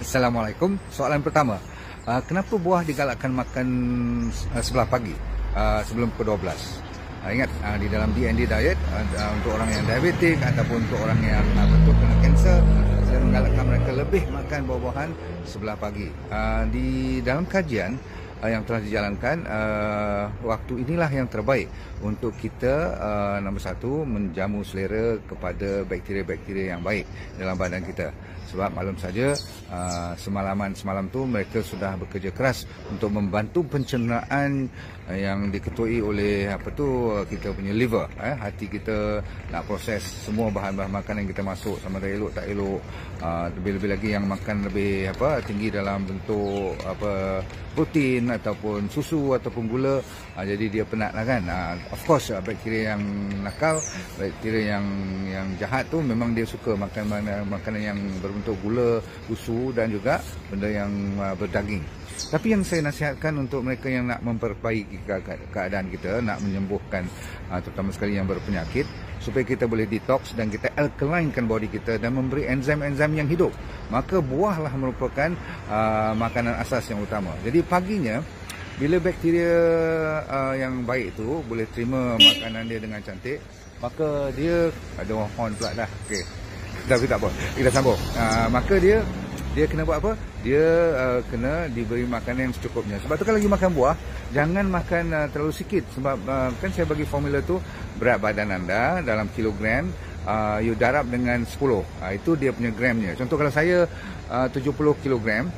Assalamualaikum. Soalan pertama, kenapa buah digalakkan makan sebelah pagi sebelum pukul 12? Ingat, di dalam DND diet, untuk orang yang diabetik ataupun untuk orang yang betul kena kanser, saya menggalakkan mereka lebih makan buah-buahan sebelah pagi. Di dalam kajian yang telah dijalankan, waktu inilah yang terbaik untuk kita, nombor satu, menjamu selera kepada bakteria-bakteria yang baik dalam badan kita. Sebab maklum saja, semalam tu mereka sudah bekerja keras untuk membantu pencernaan yang diketuai oleh kita punya liver, hati kita nak proses semua bahan-bahan makanan yang kita masuk, sama ada elok tak elok, lebih-lebih lagi yang makan lebih tinggi dalam bentuk protein ataupun susu ataupun gula, jadi dia penat lah kan. Of course, bakteria yang nakal, bakteria yang jahat tu memang dia suka makan makanan yang berbentuk gula, susu dan juga benda yang berdaging. Tapi yang saya nasihatkan untuk mereka yang nak memperbaiki keadaan kita, nak menyembuhkan terutama sekali yang berpenyakit, supaya kita boleh detox dan kita alkalinekan body kita dan memberi enzim-enzim yang hidup, maka buahlah merupakan makanan asas yang utama. Jadi paginya, bila bakteria yang baik itu boleh terima makanan dia dengan cantik, maka dia ada horn pula dah. Okey. Tapi tak apa, kita sambung. Maka dia kena buat apa? Dia kena diberi makanan yang secukupnya. Sebab tu kalau lagi makan buah, jangan makan terlalu sikit. Sebab kan saya bagi formula tu, berat badan anda dalam kilogram, you darab dengan 10. Itu dia punya gramnya. Contoh kalau saya 70 kilogram,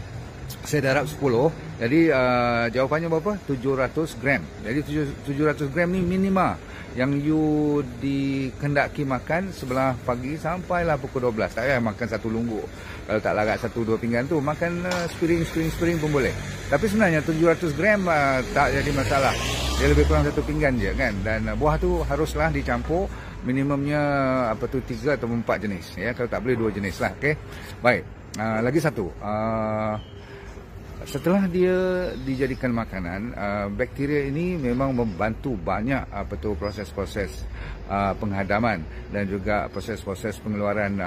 saya darab 10. Jadi jawapannya berapa? 700 gram. Jadi 700 gram ni minima yang you dikendaki makan sebelah pagi sampailah pukul 12. Tak payah makan satu lungguk. Kalau tak larat 1-2 pinggan tu, makan spiring pun boleh. Tapi sebenarnya 700 gram tak jadi masalah. Dia lebih kurang 1 pinggan je kan. Dan buah tu haruslah dicampur minimumnya 3 atau 4 jenis. Ya, kalau tak boleh 2 jenis lah. Okay? Baik. Lagi satu. Setelah dia dijadikan makanan, bakteria ini memang membantu banyak proses-proses penghadaman dan juga proses-proses pengeluaran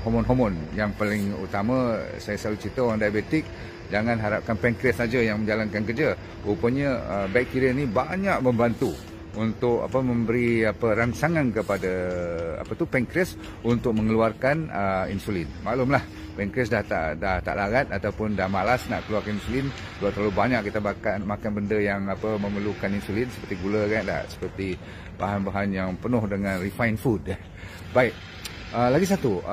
hormon-hormon. Yang paling utama, saya selalu cerita orang diabetik, jangan harapkan pankreas saja yang menjalankan kerja. Rupanya bakteria ini banyak membantu untuk memberi rangsangan kepada pankreas untuk mengeluarkan insulin. Maklumlah, pankreas dah tak larat ataupun dah malas nak keluarkan insulin. Kalau terlalu banyak kita makan benda yang memerlukan insulin seperti gula kan, seperti bahan-bahan yang penuh dengan refined food. Baik, lagi satu,